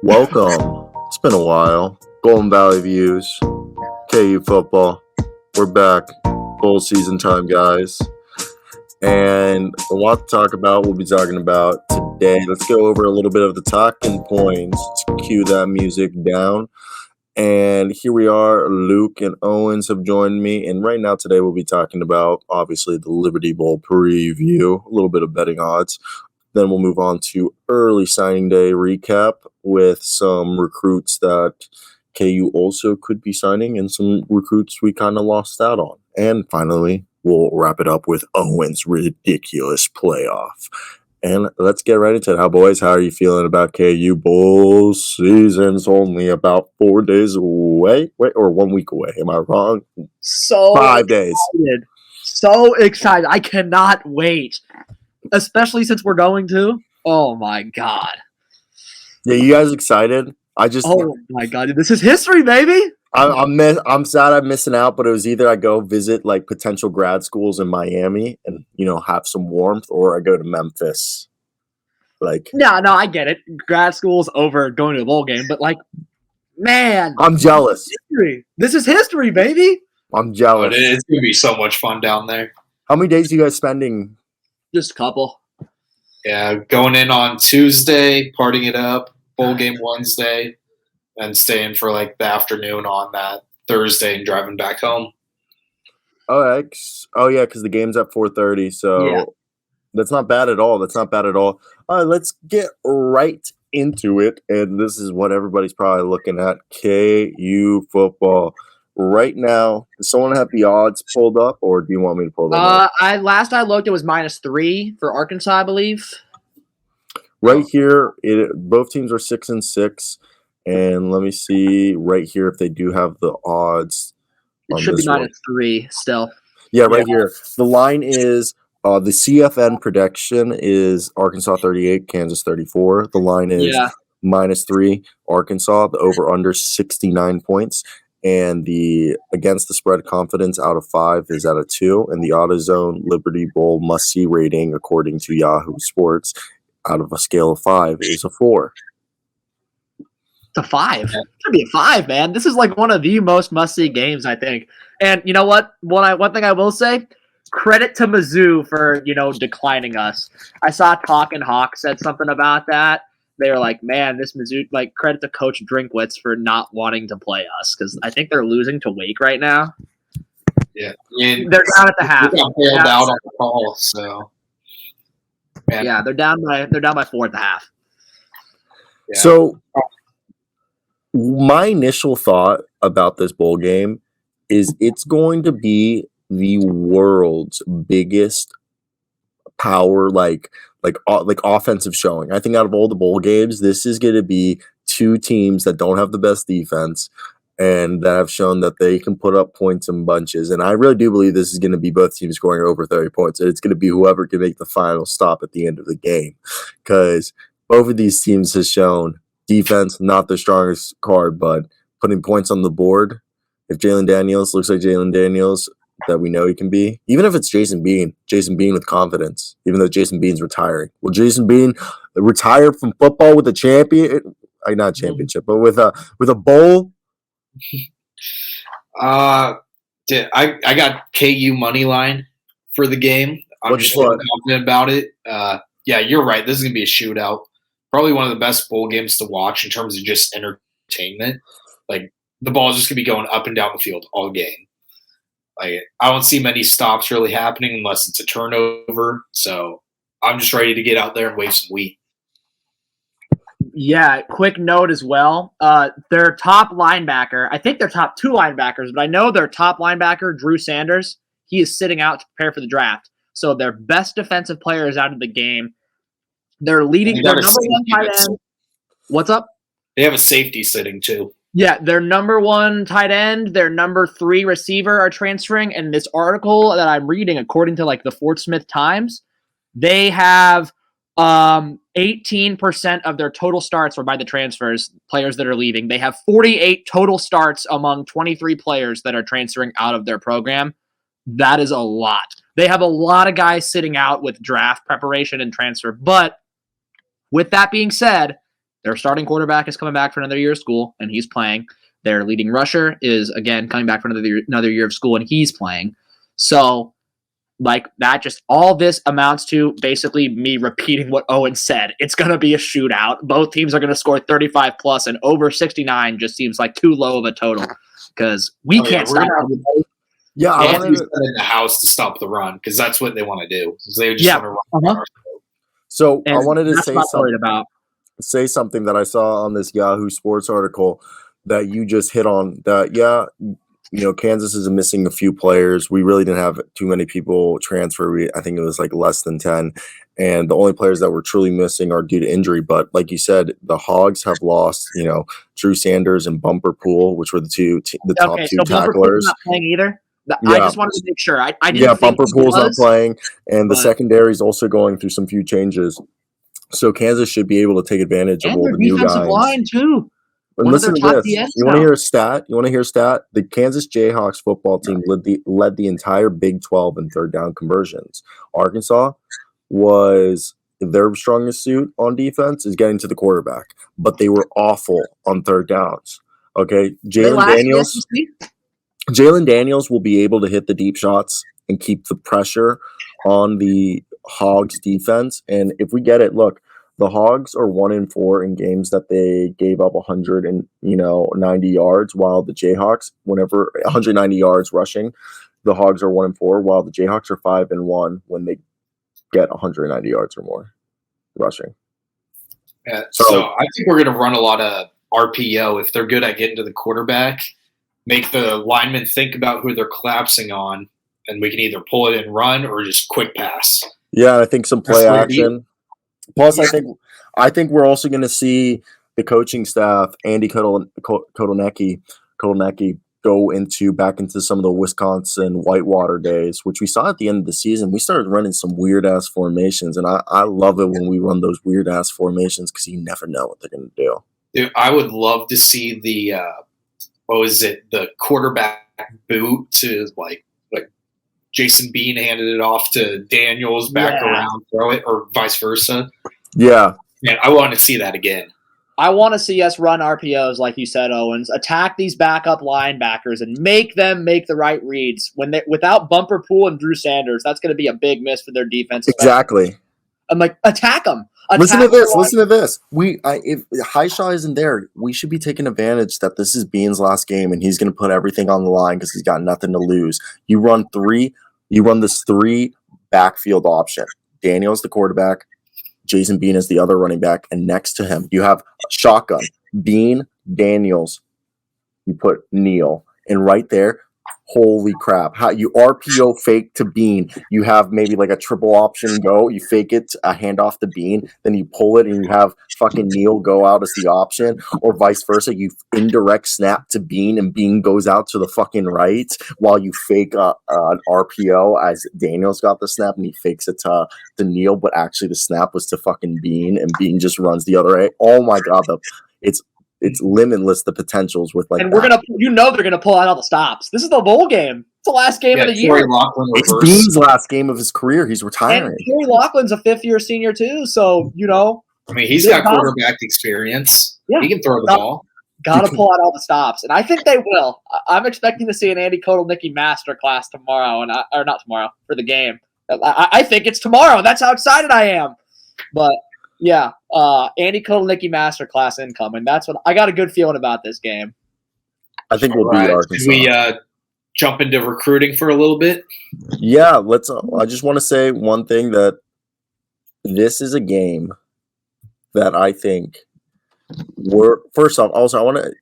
Welcome. It's been a while. Golden Valley Views, KU football. We're back. Full season time, guys. And a lot to talk about. We'll be talking about today. Let's go over a little bit of the talking points. Let's cue that music down. And here we are. Luke and Owens have joined me. And right now, today, we'll be talking about, obviously, the Liberty Bowl preview, a little bit of betting odds. Then we'll move on to early signing day recap with some recruits that KU also could be signing and some recruits we kind of lost out on. And finally, we'll wrap it up with Owens' ridiculous playoff. And let's get right into it. How are you feeling about KU Bowl season's only about 4 days away? Or 1 week away. Am I wrong? So 5 days. Excited. So excited. I cannot wait. Especially since we're going to. Oh my God. Yeah, you guys excited? Oh my God. This is history, baby. I'm sad I'm missing out, but it was either I go visit like potential grad schools in Miami and have some warmth, or I go to Memphis. No, I get it. Grad school's over going to a bowl game, but man, I'm jealous. This is history, baby. I'm jealous. It's gonna be so much fun down there. How many days are you guys spending? Just a couple. Yeah, going in on Tuesday, partying it up, bowl game Wednesday, and staying for the afternoon on that Thursday and driving back home. Oh yeah, because the game's at 4:30, so yeah. That's not bad at all. All right, let's get right into it, and this is what everybody's probably looking at: KU football. Right now, does someone have the odds pulled up, or do you want me to pull them up? Last I looked, it was -3 for Arkansas, I believe. Right here, both teams are 6-6, and let me see right here if they do have the odds. It should be -3 still. Yeah, right here. The line is the CFN prediction is Arkansas 38, Kansas 34. The line is -3 Arkansas. The over/under 69 points. And the against the spread confidence out of 5 is at a 2. And the AutoZone Liberty Bowl must-see rating, according to Yahoo Sports, out of a scale of 5 is a 4. It's a 5. It should be a 5, man. This is one of the most must-see games, I think. And you know what? One thing I will say, credit to Mizzou for, declining us. I saw Talkin' Hawk said something about that. They were like, man, this Mizzou, credit to Coach Drinkwitz for not wanting to play us, because I think they're losing to Wake right now. Yeah. They're down at the half. They got bailed out on the call, so. Man. Yeah, they're down by 4 at the half. Yeah. So my initial thought about this bowl game is it's going to be the world's biggest power, like offensive showing. I think out of all the bowl games, this is going to be two teams that don't have the best defense and that have shown that they can put up points in bunches. And I really do believe this is going to be both teams scoring over 30 points. And it's going to be whoever can make the final stop at the end of the game, because both of these teams has shown defense, not the strongest card, but putting points on the board. If Jalon Daniels looks like Jalon Daniels that we know he can be, even if it's Jason Bean with confidence, even though Jason Bean's retiring. Will Jason Bean retire from football with a champion? Not championship, but with a bowl? I got KU money line for the game. I'm just confident about it. Yeah, you're right. This is gonna be a shootout. Probably one of the best bowl games to watch in terms of just entertainment. The ball is just gonna be going up and down the field all game. I don't see many stops really happening unless it's a turnover. So I'm just ready to get out there and wave some wheat. Yeah, quick note as well. Their top linebacker, I think their top 2 linebackers, but I know their top linebacker, Drew Sanders, he is sitting out to prepare for the draft. So their best defensive player is out of the game. They're leading their number 1 tight end. What's up? They have a safety sitting too. Yeah, their number 1 tight end, their number 3 receiver are transferring. And this article that I'm reading, according to the Fort Smith Times, they have 18% of their total starts were by the transfers, players that are leaving. They have 48 total starts among 23 players that are transferring out of their program. That is a lot. They have a lot of guys sitting out with draft preparation and transfer. But with that being said, Their starting quarterback is coming back for another year of school, and he's playing. Their leading rusher is, again, coming back for another year of school, and he's playing. So, like, that just all this amounts to basically me repeating what Owens said. It's going to be a shootout. Both teams are going to score 35 plus, and over 69 just seems like too low of a total because we can't stop them. Yeah, I want to be in the house to stop the run because that's what they want to do. They just want to run. So And I wanted to say something that I saw on this Yahoo Sports article that you just hit on. That Kansas is missing a few players. We really didn't have too many people transfer. I think it was like less than 10, and the only players that were truly missing are due to injury. But like you said, the Hogs have lost, Drew Sanders and Bumper Pool, which were the top two so tacklers. Bumper Pool's not playing either. I just wanted to make sure. I didn't think Bumper Pool's not playing, and the secondary is also going through some few changes. So Kansas should be able to take advantage of all the new guys. And their defensive line too. And listen to this. You want to hear a stat? The Kansas Jayhawks football team led the entire Big 12 in third down conversions. Arkansas was their strongest suit on defense is getting to the quarterback, but they were awful on third downs. Okay, Jalon Daniels will be able to hit the deep shots and keep the pressure on the Hogs defense. And if we get it, look, the Hogs are 1-4 in games that they gave up 190 yards, while the Jayhawks, 190 yards rushing, the Hogs are 1-4, while the Jayhawks are 5-1 when they get 190 yards or more rushing. Yeah, so I think we're going to run a lot of RPO if they're good at getting to the quarterback. Make the linemen think about who they're collapsing on, and we can either pull it and run or just quick pass. Yeah, I think some play action. Plus, I think we're also going to see the coaching staff, Andy Kotelnicki, go back into some of the Wisconsin Whitewater days, which we saw at the end of the season. We started running some weird ass formations, and I love it when we run those weird ass formations because you never know what they're going to do. Dude, I would love to see the the quarterback boot to like Jason Bean handed it off to Daniels back around, throw it, or vice versa. Yeah. Man, I want to see that again. I want to see us run RPOs, like you said, Owens. Attack these backup linebackers and make them make the right reads. Without Bumper Pool and Drew Sanders, that's going to be a big miss for their defense. Exactly. I'm like, attack them. Listen to this. If Highshaw isn't there, we should be taking advantage that this is Bean's last game and he's going to put everything on the line because he's got nothing to lose. You run this 3 backfield option. Daniels the quarterback, Jason Bean is the other running back, and next to him you have shotgun Bean, Daniels. You put Neal, and right there. Holy crap. How you RPO fake to Bean. You have maybe like a triple option go. You fake it, a handoff to Bean, then you pull it and you have fucking Neal go out as the option, or vice versa. You indirect snap to Bean and Bean goes out to the fucking right while you fake an RPO as Daniels got the snap and he fakes it to Neal, but actually the snap was to fucking Bean and Bean just runs the other way. Oh my God. It's limitless, the potentials with and they're gonna pull out all the stops. This is the bowl game. It's the last game of the year. It's Bean's last game of his career. He's retiring. And Corey Loughlin's a 5th-year senior too, so I mean, he's got quarterback experience. Yeah. He can throw the ball. Got to pull out all the stops, and I think they will. I'm expecting to see an Andy Kotelnicki masterclass tomorrow, or not tomorrow for the game. I think it's tomorrow. That's how excited I am. But. Yeah, Andy Kotelnicki masterclass incoming. That's what I got a good feeling about this game. I think we'll beat Arkansas. Should we jump into recruiting for a little bit? Yeah, let's. I just want to say one thing, that this is a game that I think first off. Also, I want to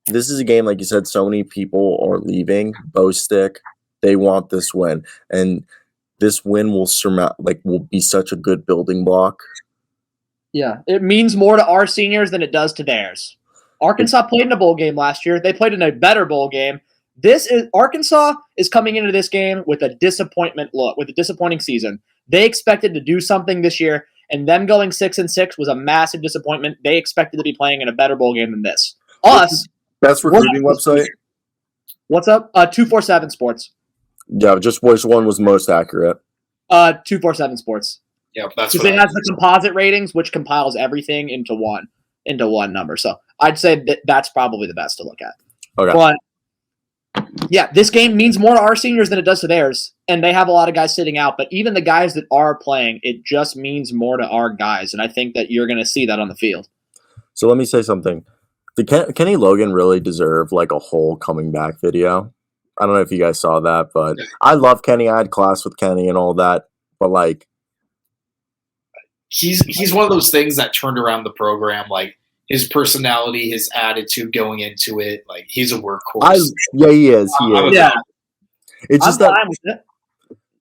this is a game, like you said, so many people are leaving. Bow Stick, they want this win, and this win will be such a good building block. Yeah, it means more to our seniors than it does to theirs. Arkansas played in a bowl game last year. They played in a better bowl game. Arkansas is coming into this game with a disappointing season. They expected to do something this year, and them going 6-6 was a massive disappointment. They expected to be playing in a better bowl game than this. Best recruiting website. What's up? 247 Sports. Yeah, just which one was most accurate? 247 Sports. Yeah, that's because it has the composite ratings, which compiles everything into one number. So I'd say that's probably the best to look at. Okay. But yeah, this game means more to our seniors than it does to theirs, and they have a lot of guys sitting out. But even the guys that are playing, it just means more to our guys, and I think that you're going to see that on the field. So let me say something. Did Kenny Logan really deserve like a whole coming back video? I don't know if you guys saw that, but I love Kenny. I had class with Kenny and all that, but like, he's one of those things that turned around the program. Like his personality, his attitude going into it, like he's a workhorse. He is. Yeah, it's just that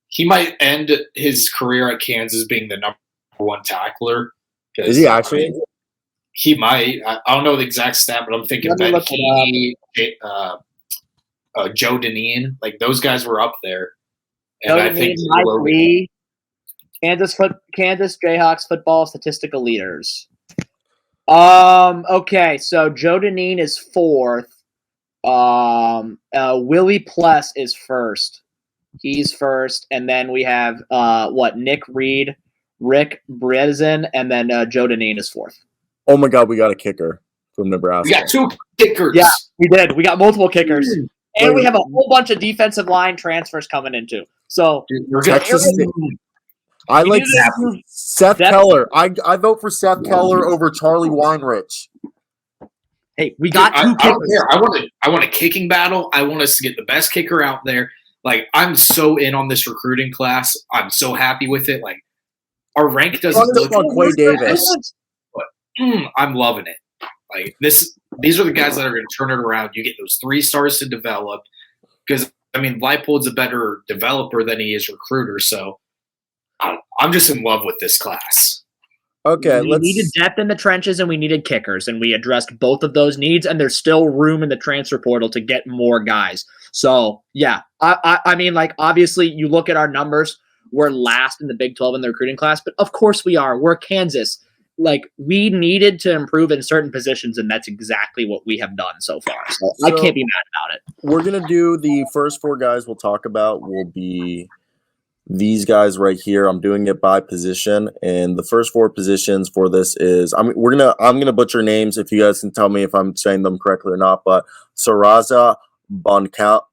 he might end his career at Kansas being the number one tackler. Is he actually? He might. I don't know the exact stat, but I'm thinking that Joe Deneen, like those guys were up there. And I think Kansas Jayhawks football statistical leaders. Okay, so Joe Deneen is 4th. Willie Pless is 1st. He's 1st, and then we have Nick Reed, Rick Brezen, and then Joe Deneen is 4th. Oh my God, we got a kicker from Nebraska. We got 2 kickers. Yeah, we did. We got multiple kickers. And we have a whole bunch of defensive line transfers coming in too. So I like Seth Keller. I vote for Seth Keller over Charlie Weinrich. Hey, we got 2 kickers. I want a kicking battle. I want us to get the best kicker out there. Like I'm so in on this recruiting class. I'm so happy with it. Like our rank doesn't look like Quay Davis. I'm loving it. Like these are the guys that are going to turn it around. You get those 3 stars to develop because I mean Leipold's a better developer than he is recruiter. So I'm just in love with this class. Okay, we needed depth in the trenches and we needed kickers, and we addressed both of those needs. And there's still room in the transfer portal to get more guys. So yeah, I mean, like obviously you look at our numbers, we're last in the Big 12 in the recruiting class, but of course we are. We're Kansas. Like we needed to improve in certain positions, and that's exactly what we have done so far. So I can't be mad about it. We're gonna do the first 4 guys we'll talk about will be these guys right here. I'm doing it by position, and the first 4 positions for this is I'm gonna butcher names. If you guys can tell me if I'm saying them correctly or not, but Saraza Boncom.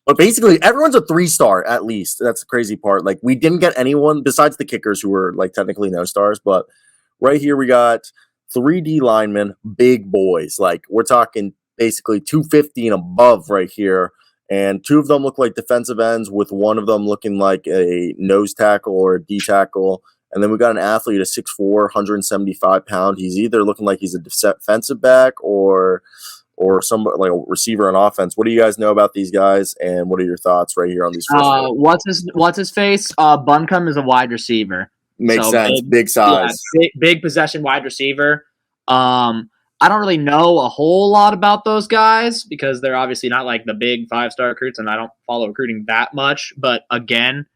But basically, everyone's a 3-star at least. That's the crazy part. Like, we didn't get anyone besides the kickers who were, like, technically no stars. But right here, we got 3 D linemen, big boys. Like, we're talking basically 250 and above right here. And 2 of them look like defensive ends, with one of them looking like a nose tackle or a D tackle. And then we got an athlete, a 6'4", 175-pound. He's either looking like he's a defensive back or somebody like a receiver on offense. What do you guys know about these guys, and what are your thoughts right here on these first what's his face? Buncombe is a wide receiver. Makes sense. Big size. Yeah, big possession wide receiver. I don't really know a whole lot about those guys because they're obviously not like the big 5-star recruits, and I don't follow recruiting that much. But again,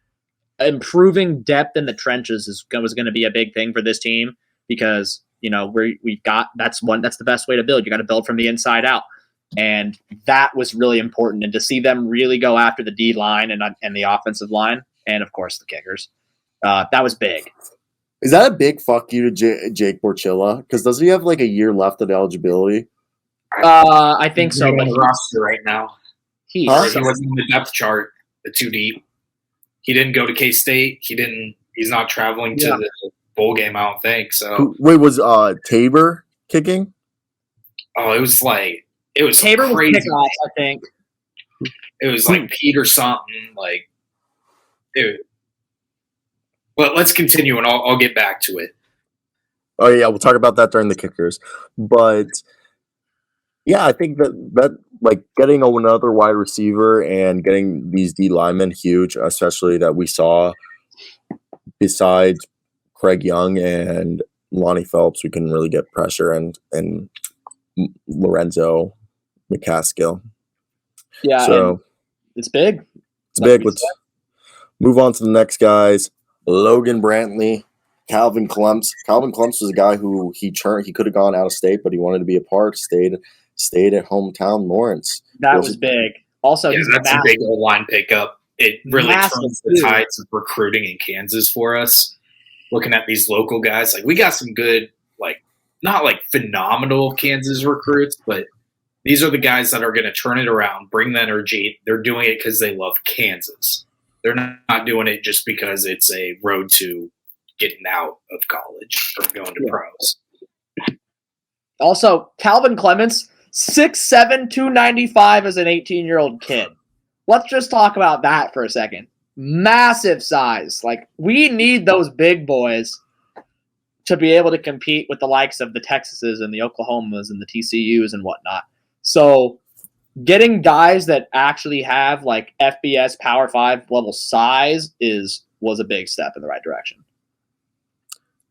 improving depth in the trenches was going to be a big thing for this team because we've got that's the best way to build. You got to build from the inside out, and that was really important. And to see them really go after the D line and the offensive line, and of course the kickers, that was big. Is that a big fuck you to Jake Borchilla? Because does he have like a year left of eligibility? I think so. But he's roster right now. He wasn't in the depth chart. The 2 deep. He didn't go to K-State. He's not traveling to the bowl game, I don't think. So wait, was Tabor kicking? Oh, it was Tabor crazy. Was kickoff, I think. It was like Pete or something. Like but let's continue, and I'll get back to it. Oh yeah, we'll talk about that during the kickers. But yeah, I think that like getting another wide receiver and getting these D linemen huge, especially that we saw besides Craig Young and Lonnie Phelps, we can really get pressure and Lorenzo McCaskill. Yeah, so it's big. It's big. Let's move on to the next guys. Logan Brantley, Calvin Klumps. Calvin Klumps was a guy who he could have gone out of state, but he wanted to be a part. Stayed at hometown Lawrence. That was big. Also, that's a big old line pickup. it really Massive, turns the tides of recruiting in Kansas for us. Looking at these local guys, like we got some good, like not like phenomenal Kansas recruits, but these are the guys that are going to turn it around, bring the energy. They're doing it because they love Kansas. They're not doing it just because it's a road to getting out of college or going to pros. Also, Calvin Clements, 6'7", 295 as an 18-year-old kid. Let's just talk about that for a second. Massive size. Like, we need those big boys to be able to compete with the likes of the Texases and the Oklahomas and the TCUs and whatnot. So getting guys that actually have like FBS Power 5 level size was a big step in the right direction.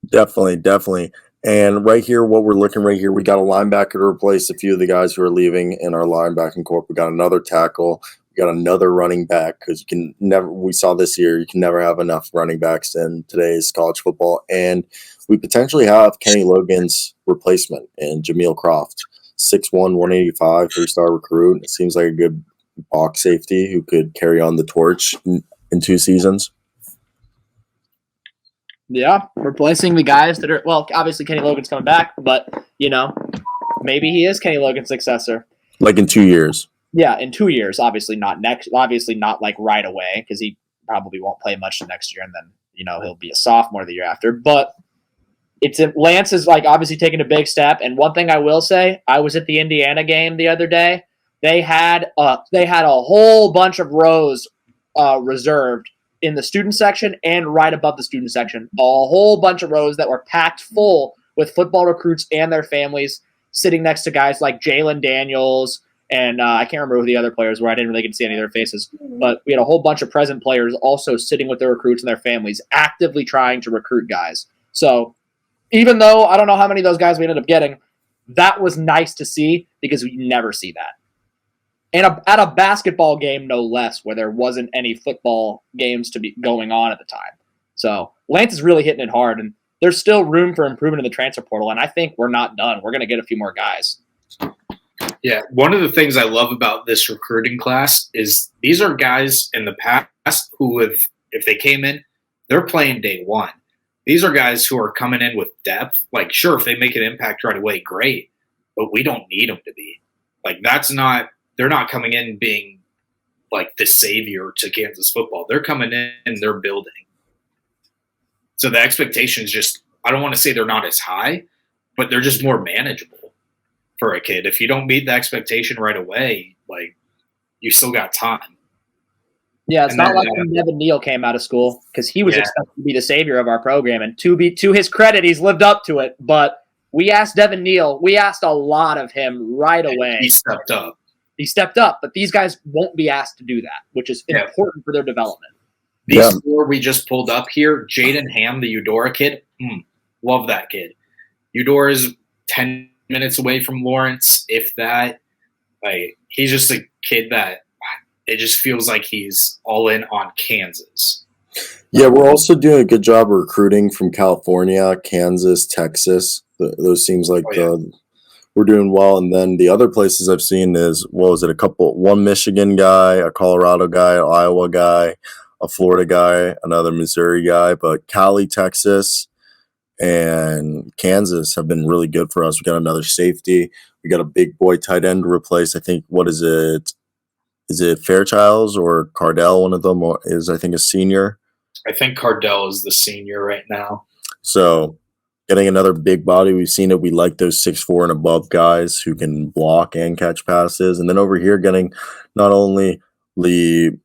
Definitely. And right here, what we're looking right here, we got a linebacker to replace a few of the guys who are leaving in our linebacking corps. We got another tackle. We got another running back because we saw this year, you can never have enough running backs in today's college football. And we potentially have Kenny Logan's replacement in Jameel Croft, 6'1", 185, 3-star recruit. It seems like a good box safety who could carry on the torch in 2 seasons. Yeah, replacing the guys that are, well, obviously Kenny Logan's coming back, but, maybe he is Kenny Logan's successor. Like in 2 years. Yeah, in 2 years, obviously not like right away, because he probably won't play much next year, and then, he'll be a sophomore the year after. But Lance is like obviously taking a big step. And one thing I will say, I was at the Indiana game the other day. They had a whole bunch of rows reserved in the student section and right above the student section. A whole bunch of rows that were packed full with football recruits and their families sitting next to guys like Jalon Daniels. And I can't remember who the other players were. I didn't really get to see any of their faces. But we had a whole bunch of present players also sitting with their recruits and their families, actively trying to recruit guys. So even though I don't know how many of those guys we ended up getting, that was nice to see because we never see that. And at a basketball game, no less, where there wasn't any football games to be going on at the time. So Lance is really hitting it hard, and there's still room for improvement in the transfer portal, and I think we're not done. We're going to get a few more guys. Yeah, one of the things I love about this recruiting class is these are guys in the past who have, if they came in, they're playing day one. These are guys who are coming in with depth. Like, sure, if they make an impact right away, great, but we don't need them to be. Like, they're not coming in being like the savior to Kansas football. They're coming in and they're building. So the expectations just, I don't want to say they're not as high, but they're just more manageable for a kid. If you don't meet the expectation right away, like, you still got time. Yeah, it's not like when Devin Neal came out of school, because he was expected to be the savior of our program. And to his credit, he's lived up to it. But we asked Devin Neal, we asked a lot of him right away. He stepped up. But these guys won't be asked to do that, which is important for their development. These 4 we just pulled up here, Jaden Ham, the Eudora kid, love that kid. Eudora is 10 minutes away from Lawrence, if that. Like, he's just a kid that it just feels like he's all in on Kansas. Yeah, we're also doing a good job of recruiting from California, Kansas, Texas. Those seems like we're doing well. And then the other places I've seen is, one Michigan guy, a Colorado guy, an Iowa guy, a Florida guy, another Missouri guy. But Cali, Texas, and Kansas have been really good for us. We got another safety. We got a big boy tight end to replace. I think, what is it? Is it Fairchilds or Cardell? One of them is, I think, a senior. I think Cardell is the senior right now. So getting another big body, we've seen it. We like those 6'4" and above guys who can block and catch passes. And then over here, getting not only the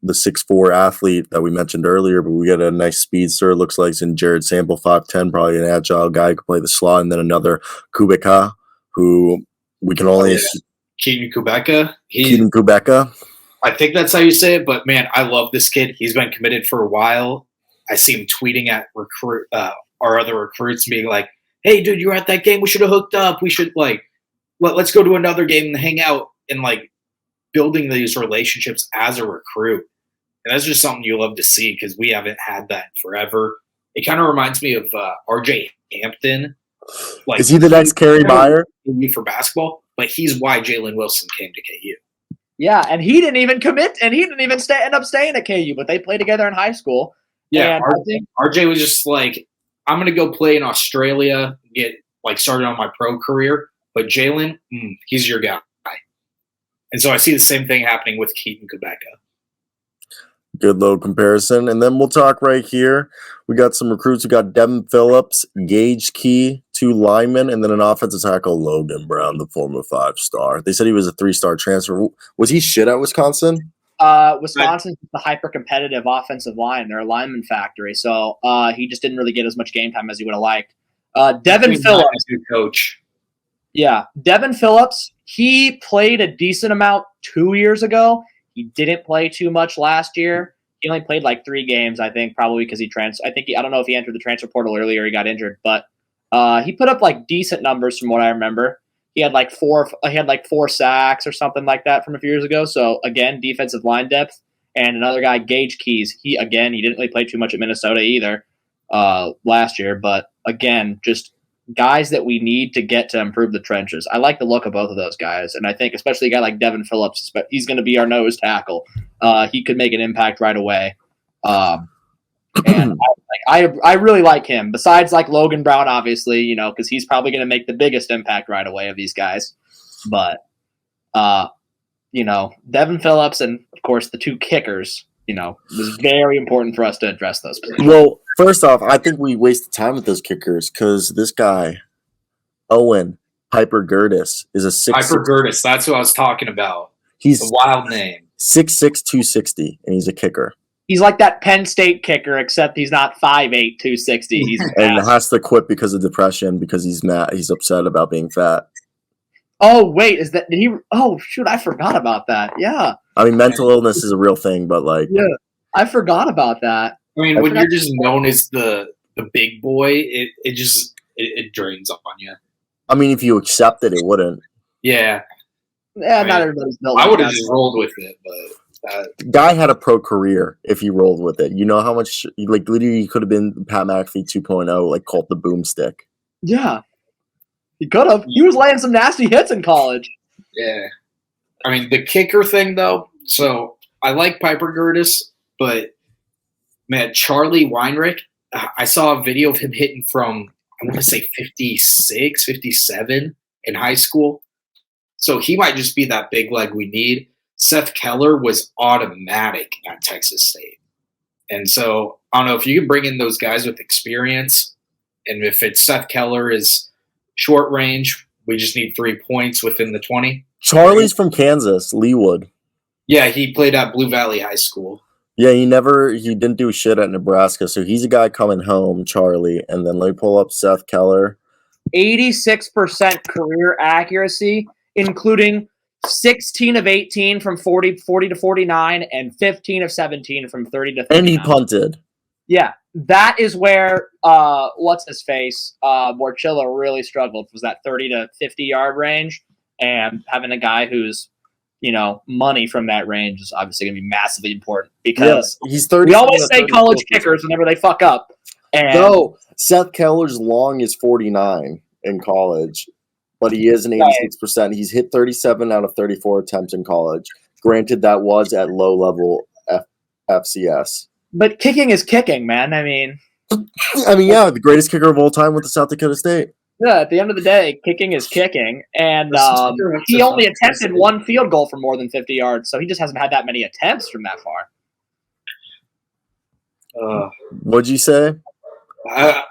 6'4" athlete that we mentioned earlier, but we got a nice speedster. It looks like it's in Jared Sample, 5'10", probably an agile guy who can play the slot. And then another Kubeka, who we can only Keaton Kubeka. Keaton Kubeka. I think that's how you say it, but man, I love this kid. He's been committed for a while. I see him tweeting at our other recruits, being like, "Hey, dude, you were at that game. We should have hooked up. We should let's go to another game and hang out." And like building these relationships as a recruit, and that's just something you love to see because we haven't had that forever. It kind of reminds me of RJ Hampton. Is he the next Kerry Meyer for basketball? But he's why Jalen Wilson came to KU. Yeah, and he didn't even commit, and he didn't even end up staying at KU, but they played together in high school. Yeah, and I think RJ was just like, I'm going to go play in Australia, get like started on my pro career. But Jalen, he's your guy. And so I see the same thing happening with Keaton Quebeca. Good little comparison. And then we'll talk right here. We got some recruits. We got Devin Phillips, Gage Key, 2 linemen, and then an offensive tackle, Logan Brown, the former 5-star. They said he was a 3-star transfer. Was he shit at Wisconsin? Wisconsin's the hyper-competitive offensive line. They're a lineman factory. So he just didn't really get as much game time as he would have liked. Devin Phillips. Good coach. Yeah. Devin Phillips, he played a decent amount 2 years ago. He didn't play too much last year. He only played like 3 games, I think, probably because he I don't know if he entered the transfer portal early or he got injured, but he put up like decent numbers from what I remember. He had like 4 sacks or something like that from a few years ago. So again, defensive line depth. And another guy, Gage Keys. He didn't really play too much at Minnesota either last year, but again, just guys that we need to get to improve the trenches. I like the look of both of those guys, and I think especially a guy like Devin Phillips, he's going to be our nose tackle. He could make an impact right away, and I really like him. Besides like Logan Brown, obviously, because he's probably going to make the biggest impact right away of these guys. But Devin Phillips and of course the 2 kickers. It was very important for us to address those positions. Well, first off, I think we wasted time with those kickers because this guy, Owen Piper Gertis, is a 6'6". Piper Gertis, that's what I was talking about. He's a wild name. 6'6", 260, and he's a kicker. He's like that Penn State kicker, except he's not 5'8", 260. He's and has to quit because of depression because he's mad. He's upset about being fat. Oh wait, did he? Oh shoot, I forgot about that. Yeah. I mean, mental illness is a real thing, but like, yeah, I forgot about that. I mean, when you're just known as the big boy, it drains up on you. I mean, if you accepted it, wouldn't. Yeah. Yeah, not everybody's built. I would have just rolled with it, but guy had a pro career if he rolled with it. You know how much like literally he could have been Pat McAfee 2.0, like called the boomstick. Yeah. He could have. He was laying some nasty hits in college. Yeah. I mean, the kicker thing, though, so I like Piper Gertis, but, man, Charlie Weinrich, I saw a video of him hitting from, I want to say 56, 57 in high school. So he might just be that big leg we need. Seth Keller was automatic at Texas State. And so, I don't know, if you can bring in those guys with experience, and if it's Seth Keller is short range, we just need 3 points within the 20. Charlie's from Kansas, Leawood. Yeah, he played at Blue Valley High School. Yeah, he didn't do shit at Nebraska, so he's a guy coming home, Charlie. And then let me pull up Seth Keller. 86% career accuracy, including 16 of 18 from 40 to 49 and 15 of 17 from 30 to 39. And he punted. Yeah, that is where what's-his-face, Borchilla really struggled, was that 30 to 50-yard range. And having a guy who's, money from that range is obviously going to be massively important because he's 30. We always say college kickers whenever they fuck up. And no, Seth Keller's long is 49 in college, but he is an 86%. He's hit 37 out of 34 attempts in college. Granted, that was at low-level FCS. But kicking is kicking, man. I mean, yeah, the greatest kicker of all time with the South Dakota State. Yeah, at the end of the day, kicking is kicking. And he only attempted 1 field goal for more than 50 yards, so he just hasn't had that many attempts from that far. What'd you say? I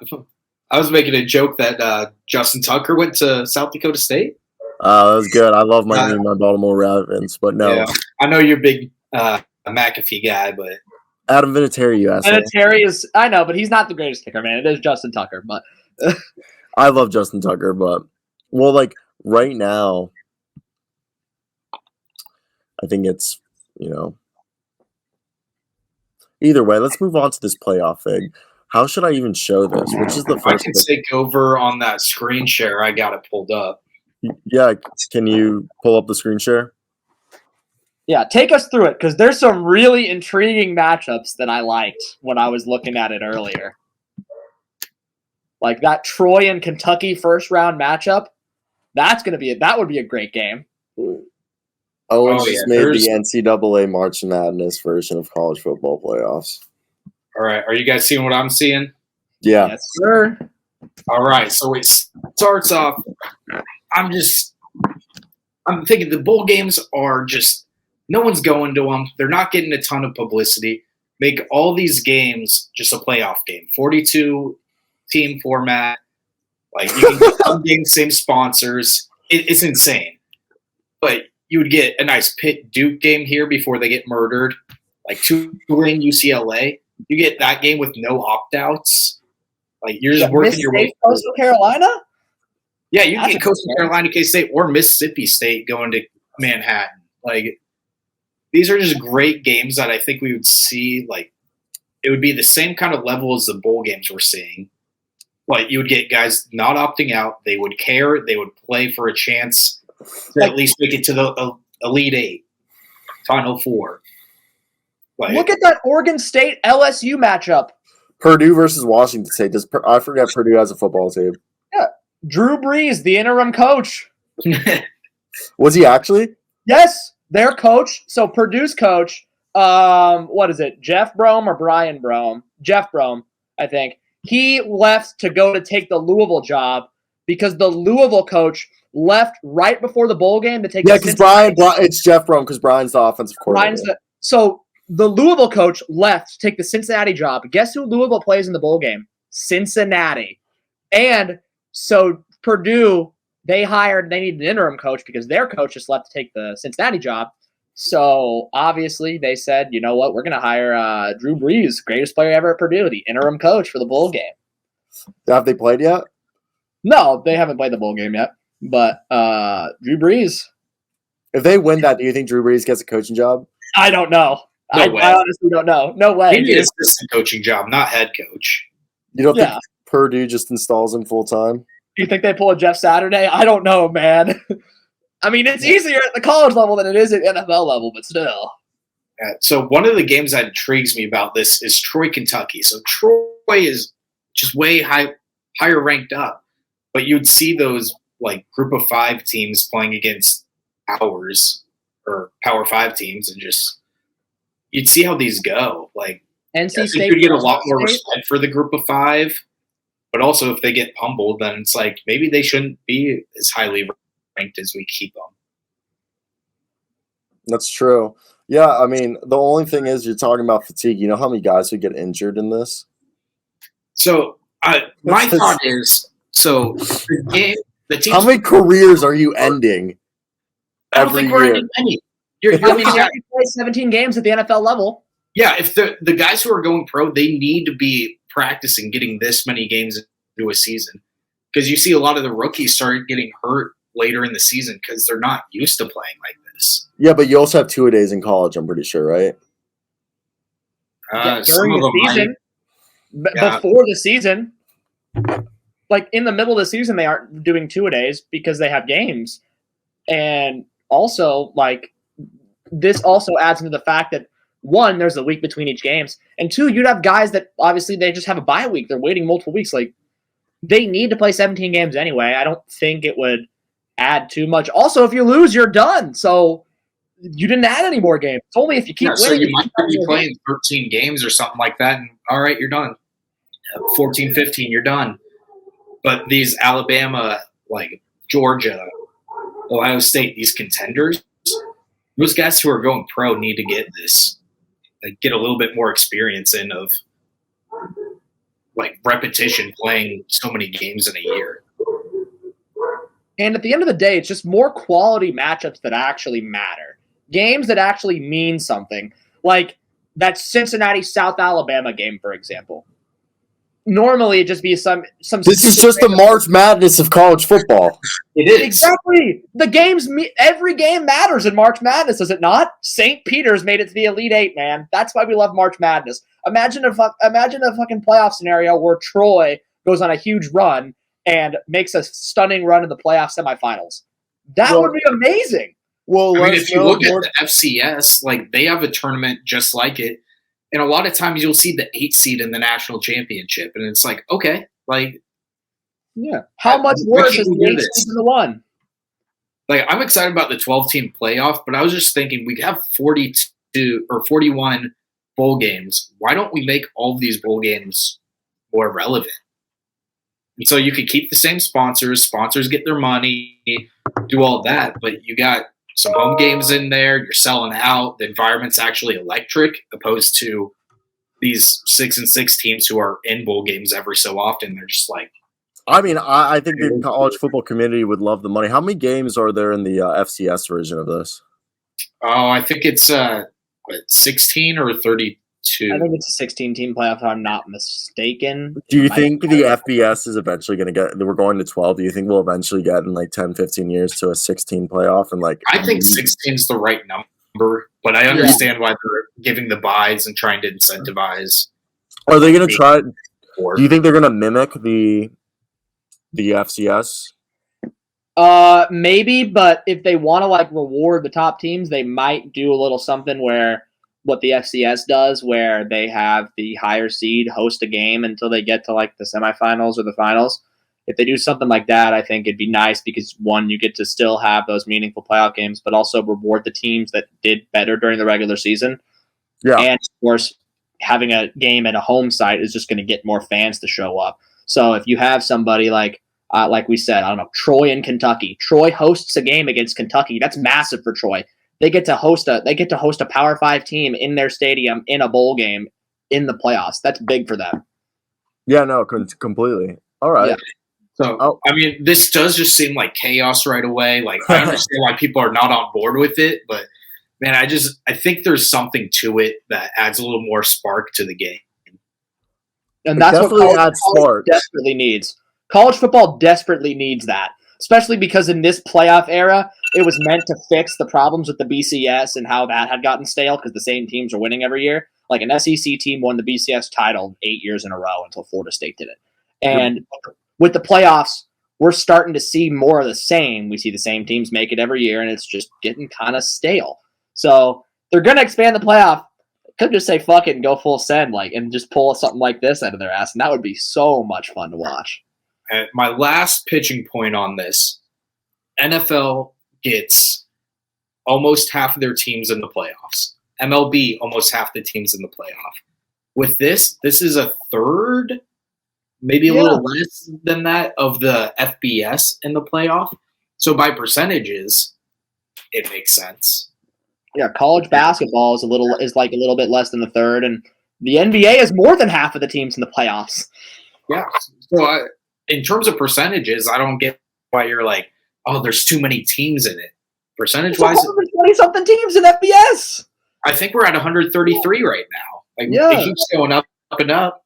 was making a joke that Justin Tucker went to South Dakota State. That was good. I love my Baltimore Ravens, but no. Yeah. I know you're a big McAfee guy, but Adam Vinatieri, you asked. Vinatieri is, I know, but he's not the greatest kicker, man. It is Justin Tucker, but I love Justin Tucker, but right now, I think it's either way. Let's move on to this playoff thing. How should I even show this? Which is the first? I can take over on that screen share. I got it pulled up. Yeah, can you pull up the screen share? Yeah, take us through it because there's some really intriguing matchups that I liked when I was looking at it earlier. Like that Troy and Kentucky first round matchup, that would be a great game. Owens just made the NCAA March Madness version of college football playoffs. All right. Are you guys seeing what I'm seeing? Yeah. Yes, sir. All right. So it starts off. I'm thinking the bowl games are just no one's going to them. They're not getting a ton of publicity. Make all these games just a playoff game. 42 team format. Like you can get some games, same sponsors. It's insane. But you would get a nice Pitt Duke game here before they get murdered. Like Tulane UCLA. You get that game with no opt-outs. Like you're just working your way. Coastal Carolina? Yeah, you can get Coastal Carolina, K-State, or Mississippi State going to Manhattan. Like these are just great games that I think we would see. Like it would be the same kind of level as the bowl games we're seeing. Like you would get guys not opting out. They would care. They would play for a chance to at least make it to the Elite Eight, Final Four. Like, look at that Oregon State LSU matchup. Purdue versus Washington State. I forget Purdue has a football team. Yeah, Drew Brees, the interim coach. Was he actually? Yes, their coach. So Purdue's coach. What is it? Jeff Brom or Brian Brom? Jeff Brom, I think. He left to go to take the Louisville job because the Louisville coach left right before the bowl game to take. Yeah, because it's Jeff Brom because Brian's the offensive coordinator. So the Louisville coach left to take the Cincinnati job. Guess who Louisville plays in the bowl game? Cincinnati. And so Purdue, they needed an interim coach because their coach just left to take the Cincinnati job. So obviously they said, you know what, we're going to hire Drew Brees, greatest player ever at Purdue, the interim coach for the bowl game. Have they played yet? No, they haven't played the bowl game yet. But Drew Brees. If they win that, do you think Drew Brees gets a coaching job? I don't know. I honestly don't know. No way. Maybe an assistant coaching job, not head coach. You don't think Purdue just installs him full time? You think they pull a Jeff Saturday? I don't know, man. I mean, it's easier at the college level than it is at NFL level, but still. So one of the games that intrigues me about this is Troy, Kentucky. So Troy is just way higher ranked up, but you'd see those like group of 5 teams playing against ours or Power 5 teams, and just you'd see how these go. Like NC State could get a lot more respect for the group of 5, but also if they get pummeled, then it's like maybe they shouldn't be as highly ranked as we keep them. That's true. Yeah, I mean, the only thing is you're talking about fatigue. You know how many guys would get injured in this? So my thought is, so the teams, how many careers are you ending every year? We're ending any. You play 17 games at the NFL level. Yeah, if the guys who are going pro, they need to be practicing getting this many games into a season, because you see a lot of the rookies start getting hurt later in the season because they're not used to playing like this. Yeah, but you also have 2-a-days in college, I'm pretty sure, right? During the season, before the season, like in the middle of the season, they aren't doing 2-a-days because they have games. And also, like, this also adds into the fact that, one, there's a week between each games, and 2, you'd have guys that obviously they just have a bye week. They're waiting multiple weeks. Like, they need to play 17 games anyway. I don't think it would add too much. Also, if you lose, you're done. So you didn't add any more games. It's only if you keep winning. So you might be playing 13 games or something like that, and all right, you're done. 14, 15, you're done. But these Alabama, like Georgia, Ohio State, these contenders, those guys who are going pro need to get this, like, get a little bit more experience in of like repetition, playing so many games in a year. And at the end of the day, it's just more quality matchups that actually matter. Games that actually mean something. Like that Cincinnati-South Alabama game, for example. Normally, it'd just be some. This is just the March Madness of college football. It is. Exactly. The games, every game matters in March Madness, is it not? St. Peter's made it to the Elite Eight, man. That's why we love March Madness. Imagine a fucking playoff scenario where Troy goes on a huge run and makes a stunning run in the playoff semifinals. That would be amazing. Well, I mean, if you look at the FCS, like they have a tournament just like it. And a lot of times you'll see the 8 seed in the national championship. And it's like, okay, like. Yeah. How much worse is the 8 seed than the 1? like I'm excited about the 12-team playoff, but I was just thinking we have 42 or 41 bowl games. Why don't we make all of these bowl games more relevant? And so you could keep the same sponsors get their money, do all that, but you got some home games in there, you're selling out, the environment's actually electric, opposed to these 6-6 teams who are in bowl games every so often. They're just like, I mean, I think the college football community would love the money. How many games are there in the FCS version of this? oh, I think it's 16 or 32. I think it's a 16-team playoff, if I'm not mistaken. Do you think the FBS is eventually going to get – we're going to 12. Do you think we'll eventually get in like 10, 15 years to a 16 playoff? And like, I think 16 is the right number, but I understand why they're giving the buys and trying to incentivize. Are they going to try – do you think they're going to mimic the FCS? Maybe, but if they want to like reward the top teams, they might do a little something where what the FCS does, where they have the higher seed host a game until they get to like the semifinals or the finals. If they do something like that, I think it'd be nice because one, you get to still have those meaningful playoff games, but also reward the teams that did better during the regular season. Yeah. And of course, having a game at a home site is just going to get more fans to show up. So if you have somebody like we said, I don't know, Troy in Kentucky. Troy hosts a game against Kentucky. That's massive for Troy. They get to host a Power 5 team in their stadium in a bowl game in the playoffs. That's big for them. Yeah, no, completely. All right. Yeah. So, I mean, this does just seem like chaos right away. Like, I understand why people are not on board with it, but man, I think there's something to it that adds a little more spark to the game. And that's what college desperately needs. College football desperately needs that, especially because in this playoff era, it was meant to fix the problems with the BCS and how that had gotten stale because the same teams are winning every year. Like an SEC team won the BCS title 8 years in a row until Florida State did it. And with the playoffs, we're starting to see more of the same. We see the same teams make it every year, and it's just getting kind of stale. So they're going to expand the playoff. Could just say fuck it and go full send, and just pull something like this out of their ass, and that would be so much fun to watch. And my last pitching point on this, NFL gets almost half of their teams in the playoffs. MLB, almost half the teams in the playoff. With this is a third, maybe a little less than that of the FBS in the playoff. So by percentages, it makes sense. Yeah, college basketball is a little bit less than the third, and the NBA is more than half of the teams in the playoffs. Yeah. So in terms of percentages, I don't get why you're like, oh, there's too many teams in it. Percentage-wise, 120-something teams in FBS. I think we're at 133 right now. It keeps going up and up,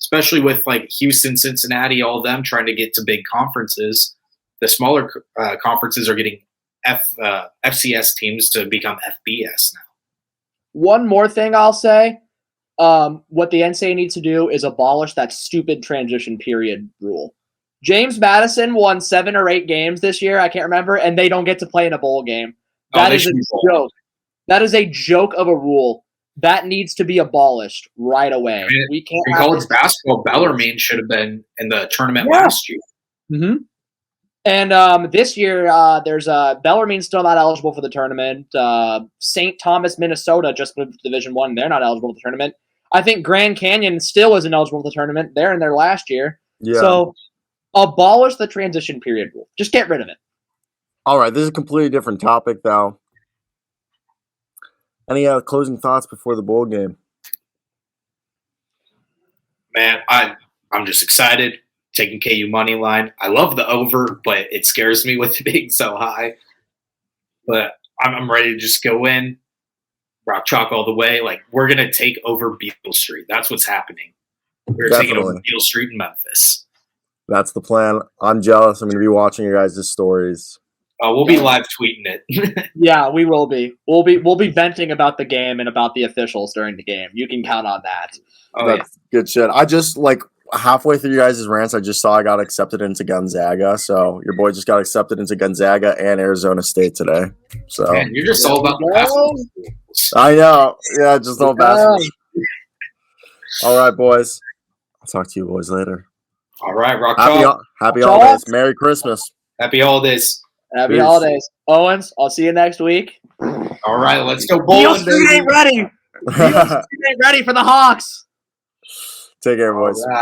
especially with like Houston, Cincinnati, all of them trying to get to big conferences. The smaller conferences are getting FCS teams to become FBS now. One more thing I'll say. What the NCAA needs to do is abolish that stupid transition period rule. James Madison won 7 or 8 games this year, I can't remember, and they don't get to play in a bowl game. That is a joke. That is a joke of a rule. That needs to be abolished right away. I mean, we can't. In college basketball, Bellarmine should have been in the tournament last year. Mm-hmm. And this year, there's Bellarmine's still not eligible for the tournament. St. Thomas, Minnesota just moved to Division I. They're not eligible for the tournament. I think Grand Canyon still isn't eligible for the tournament. They're in there last year. Yeah. So abolish the transition period rule. Just get rid of it. All right. This is a completely different topic, though. Any closing thoughts before the bowl game? Man, I'm just excited. Taking KU money line. I love the over, but it scares me with it being so high. But I'm ready to just go in, rock chalk all the way. Like, we're going to take over Beale Street. That's what's happening. We're taking over Beale Street in Memphis. That's the plan. I'm jealous. I'm going to be watching your guys' stories. We'll be live tweeting it. Yeah, we will be. We'll be venting about the game and about the officials during the game. You can count on that. That's good shit. I just halfway through you guys' rants, I just saw I got accepted into Gonzaga. So your boy just got accepted into Gonzaga and Arizona State today. So man, you're just all about the basketball. I know. Yeah, just all basketball. All right, boys. I'll talk to you boys later. All right, rock Happy holidays. Merry Christmas. Happy holidays. Happy holidays. Owens, I'll see you next week. All right, let's go Beale bowling, Street baby. ain't ready. Beale Street ain't ready for the Hawks. Take care, boys. All right.